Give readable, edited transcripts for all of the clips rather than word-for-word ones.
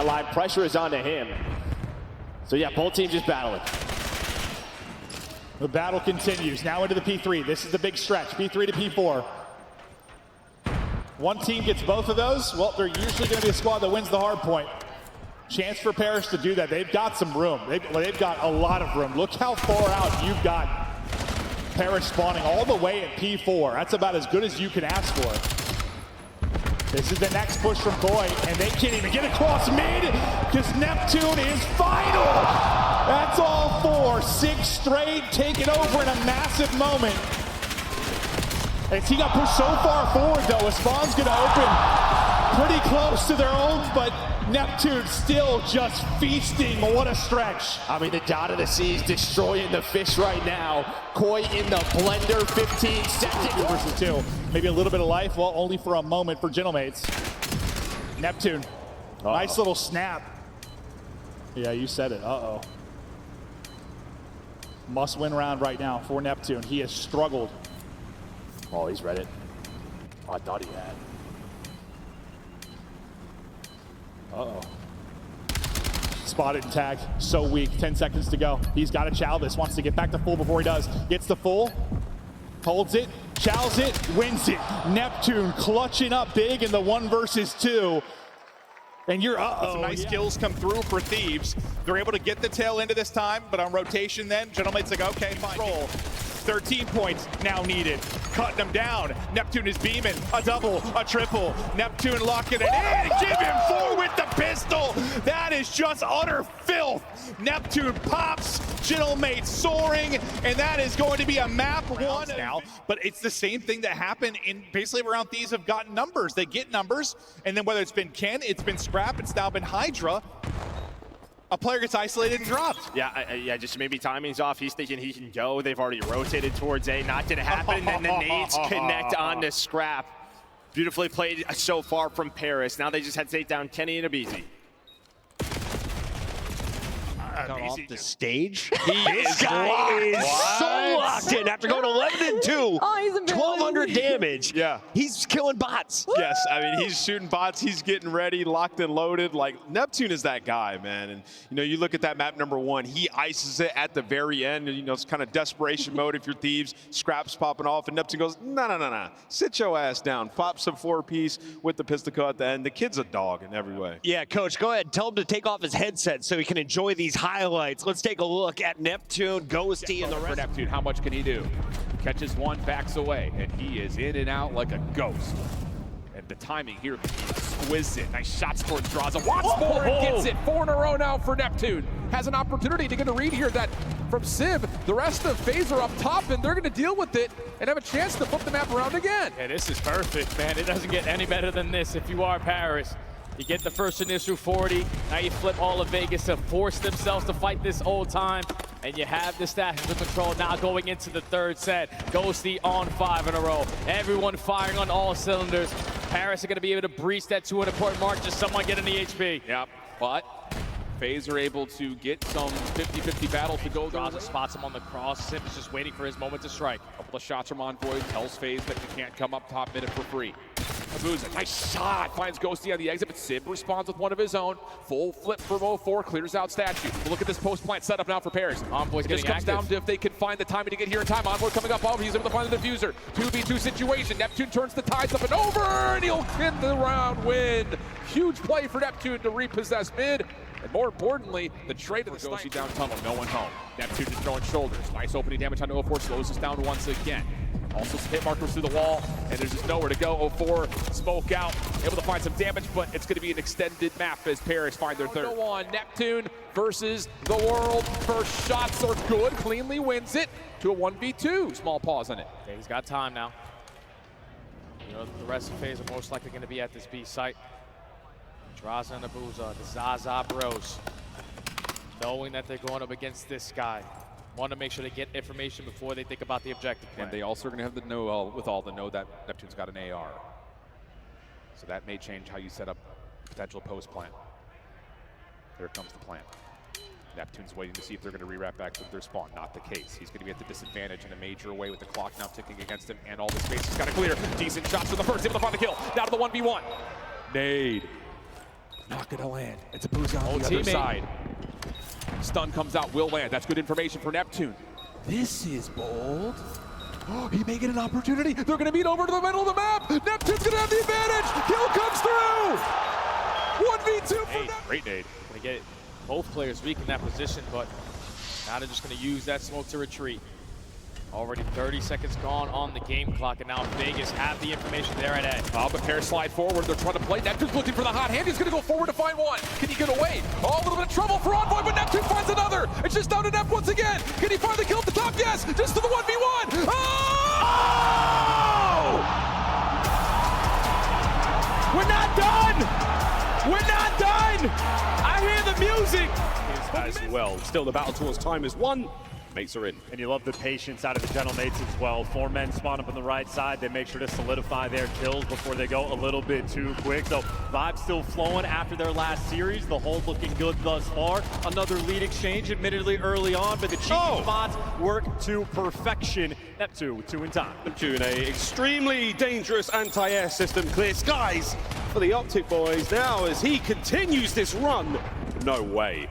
line. Pressure is onto him. So yeah, both teams just battling. The battle continues. Now into the P3. This is the big stretch. P3 to P4. One team gets both of those. Well, they're usually going to be a squad that wins the hard point. Chance for Paris to do that. They've got some room. They've got a lot of room. Look how far out you've got Paris spawning all the way at P4. That's about as good as you can ask for. This is the next push from Boy, and they can't even get across mid because Neptune is final. That's all four. 6 straight taken over in a massive moment. As he got pushed so far forward, though, his spawn's going to open pretty close to their own, but Neptune still just feasting. What a stretch. I mean, the dot of the sea is destroying the fish right now. Koi in the blender, 15 seconds. 2 versus 2. Maybe a little bit of life, well, only for a moment for Gentlemates. Neptune, nice little snap. Yeah, you said it, Must win round right now for Neptune. He has struggled. Oh, he's read it. Oh, I thought he had. Spotted and tagged, so weak, 10 seconds to go. He's got to chow this, wants to get back to full before he does. Gets the full, holds it, chows it, wins it. Neptune clutching up big in the 1 versus 2. And you're, Some nice kills come through for Thieves. They're able to get the tail into this time, but on rotation then, Gentlemate's like, okay, fine. Roll. 13 points now needed. Cutting them down. Neptune is beaming. A double, a triple. Neptune locking it in. Give him 4 with the pistol. That is just utter filth. Neptune pops. Gentlemate soaring. And that is going to be a map 1 now. But it's the same thing that happened in basically around Thieves have gotten numbers. They get numbers. And then whether it's been Ken, it's been Scrap, it's now been Hydra. A player gets isolated and dropped. Yeah, just maybe timing's off. He's thinking he can go. They've already rotated towards A. Not gonna happen. And then the nades connect on to Scrap. Beautifully played so far from Paris. Now they just had to take down Kenny and Abizi. Off the stage. This guy is so locked in after going 11-2. 1,200 damage. Yeah. He's killing bots. Yes, I mean, he's shooting bots. He's getting ready, locked and loaded. Like, Neptune is that guy, man. And, you know, you look at that map number 1. He ices it at the very end. And, you know, it's kind of desperation mode if you're Thieves. Scraps popping off. And Neptune goes, no. Sit your ass down. Pop some 4-piece with the pistol at the end. The kid's a dog in every way. Yeah, Coach, go ahead. Tell him to take off his headset so he can enjoy these highlights. Let's take a look at Neptune, Ghosty, and the rest. For Neptune, how much can he do? Catches one, backs away, and he is in and out like a ghost. And the timing here exquisite. Nice shots towards Draza. Wants more and gets it. 4 in a row now for Neptune. Has an opportunity to get a read here that from Civ, the rest of FaZe are up top, and they're going to deal with it and have a chance to flip the map around again. Yeah, this is perfect, man. It doesn't get any better than this if you are Paris. You get the first initial 40, now you flip all of Vegas to force themselves to fight this old time, and you have the stats under control now going into the 3rd set. Ghosty on 5 in a row. Everyone firing on all cylinders. Paris are going to be able to breach that 200-point mark, just someone getting the HP. Yep, but FaZe are able to get some 50-50 battles to go. Draza spots him on the cross. Sim is just waiting for his moment to strike. A couple of shots from Envoy tells FaZe that you can't come up top mid for free. Abuza, nice shot, finds Ghosty on the exit, but Sim responds with one of his own. Full flip from 04, clears out Statue. Look at this post-plant setup now for Paris. Envoy's it getting just comes active. down to if they can find the timing to get here in time. Envoy coming up over, he's able to find the diffuser. 2v2 situation, Neptune turns the tides up and over, and he'll get the round win. Huge play for Neptune to repossess mid. And more importantly, the trade of the Ghosty down tunnel, no one home. Neptune just throwing shoulders. Nice opening damage on 04, slows us down once again. Also some hit markers through the wall, and there's just nowhere to go. 04, smoke out, able to find some damage, but it's going to be an extended map as Paris find their 3rd. Go on, Neptune versus the world. First shots are good, cleanly wins it to a 1v2. Small pause on it. Okay, he's got time now. You know, the rest of FaZe are most likely going to be at this B site. Draza and Abuza, the Zaza bros, knowing that they're going up against this guy. Want to make sure they get information before they think about the objective plan. And they also are going to have the know to know that Neptune's got an AR. So that may change how you set up potential post plan. Here comes the plan. Neptune's waiting to see if they're going to re-wrap back to their spawn. Not the case. He's going to be at the disadvantage in a major way with the clock now ticking against him and all the space he's got to clear. Decent shots for the first, able to find the kill. Now to the 1v1. Nade. Not gonna land. It's a boozy on the other teammate. side. Stun comes out, will land. That's good information for Neptune. This is bold. Oh, he may get an opportunity. They're gonna meet over to the middle of the map. Neptune's gonna have the advantage. Kill comes through. 1v2 for Neptune. Great nade. Gonna get both players weak in that position, but now they're just gonna use that smoke to retreat. Already 30 seconds gone on the game clock, and now Vegas have the information there at A. Oh, but Pair slide forward. They're trying to play. Neptune's looking for the hot hand. He's going to go forward to find one. Can he get away? Oh, a little bit of trouble for Envoy, but Neptune finds another. It's just down to Nep once again. Can he find the kill at the top? Yes. Just to the 1v1. Oh! We're not done! We're not done! I hear the music! As well. Still, the battle towards time is won. Mates are in. And you love the patience out of the General Mates as well. 4 men spawn up on the right side. They make sure to solidify their kills before they go a little bit too quick. So vibes still flowing after their last series. The hold looking good thus far. Another lead exchange, admittedly early on, but the cheeky spots work to perfection. Neptune, 2 in time. Neptune, a extremely dangerous anti-air system. Clear skies for the OpTic boys now as he continues this run. No way.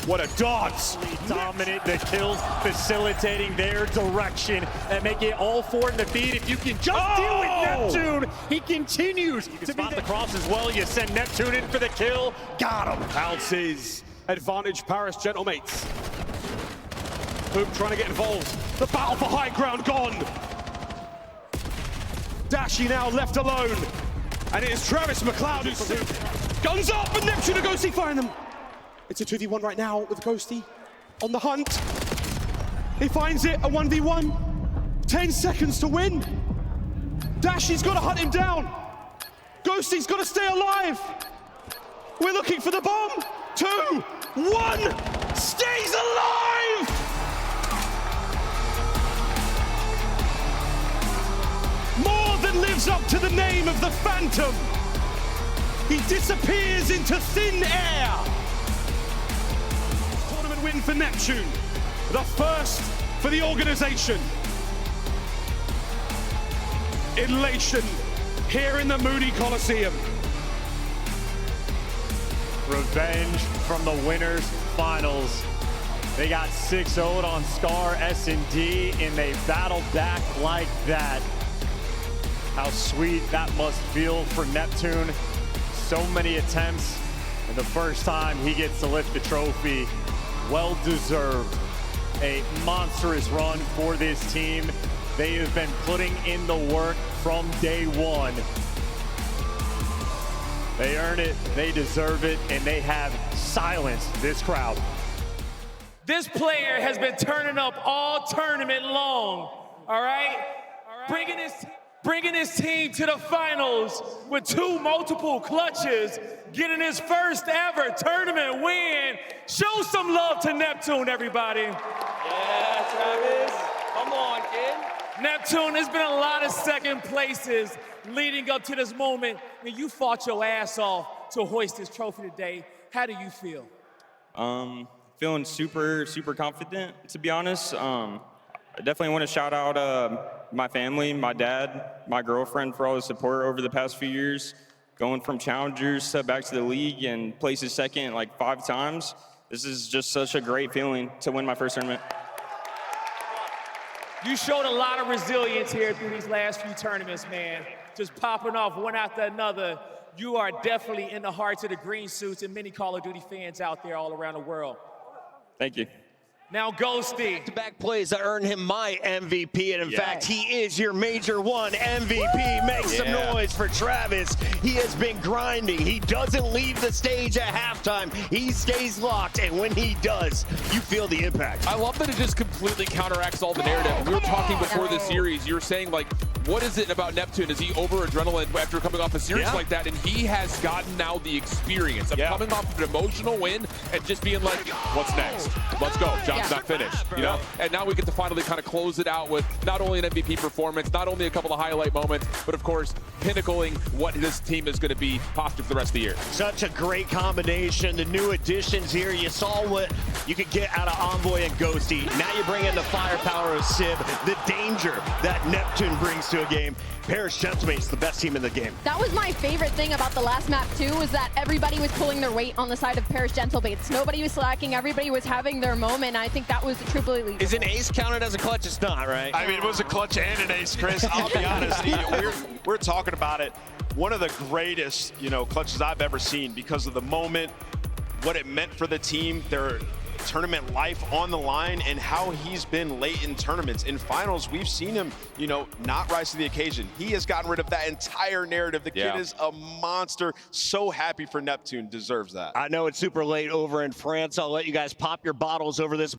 What a dance! Dominant, the kills facilitating their direction and make it all 4 in the feed. If you can just deal with Neptune, he continues to spot the cross as well. You send Neptune in for the kill. Got him. Bounces. Advantage Paris, gentle mates. Boom trying to get involved. The battle for high ground gone. Dashy now left alone. And it is Travis McLeod who's guns up, and Neptune to Ghosty find them. It's a 2v1 right now with Ghosty on the hunt. He finds it, a 1v1. 10 seconds to win. Dashy's got to hunt him down. Ghosty's got to stay alive. We're looking for the bomb. 2, 1, stays alive! More than lives up to the name of the Phantom. He disappears into thin air. Tournament win for Neptune. The first for the organization. Elation here in the Moody Coliseum. Revenge from the winners finals. They got 6-0'd on Scar S&D, and they battled back like that. How sweet that must feel for Neptune. So many attempts, and the first time he gets to lift the trophy. Well deserved. A monstrous run for this team. They have been putting in the work from day one. They earn it, they deserve it, and they have silenced this crowd. This player has been turning up all tournament long, all right? Bringing his team to the finals with 2 multiple clutches, getting his first ever tournament win. Show some love to Neptune, everybody. Yeah, Travis. Come on, kid. Neptune, there's been a lot of second places leading up to this moment. And you fought your ass off to hoist this trophy today. How do you feel? Feeling super confident, to be honest. I definitely want to shout out my family, my dad, my girlfriend for all the support over the past few years. Going from challengers to back to the league and places second like 5 times. This is just such a great feeling to win my first tournament. You showed a lot of resilience here through these last few tournaments, man. Just popping off one after another. You are definitely in the hearts of the green suits and many Call of Duty fans out there all around the world. Thank you. Now Ghosty. Back plays that earn him my MVP, and in fact, he is your Major 1 MVP. Make some noise for Travis. He has been grinding. He doesn't leave the stage at halftime. He stays locked, and when he does, you feel the impact. I love that it just completely counteracts all the narrative. We were talking before the series. You were saying, like, what is it about Neptune? Is he over adrenaline after coming off a series like that? And he has gotten now the experience of coming off of an emotional win and just being like, what's next? Let's go. Job's not finished, you know? And now we get to finally kind of close it out with not only an MVP performance, not only a couple of highlight moments, but of course, pinnacling what this team is going to be possibly for the rest of the year. Such a great combination. The new additions here. You saw what you could get out of Envoy and Ghosty. Now you bring in the firepower of Sib, the danger danger that Neptune brings to a game. Paris Gentlemate's the best team in the game. That was my favorite thing about the last map too, was that everybody was pulling their weight on the side of Paris Gentlemates. Nobody was slacking, everybody was having their moment. I think that was truly legal. Is an ace counted as a clutch? It's not, right? I mean, it was a clutch and an ace, Chris. I'll be honest. We're talking about it. One of the greatest, clutches I've ever seen because of the moment, what it meant for the team, their tournament life on the line, and how he's been late in tournaments. In finals, we've seen him, not rise to the occasion. He has gotten rid of that entire narrative. The kid is a monster. So happy for Neptune. Deserves that. I know it's super late over in France. I'll let you guys pop your bottles over this.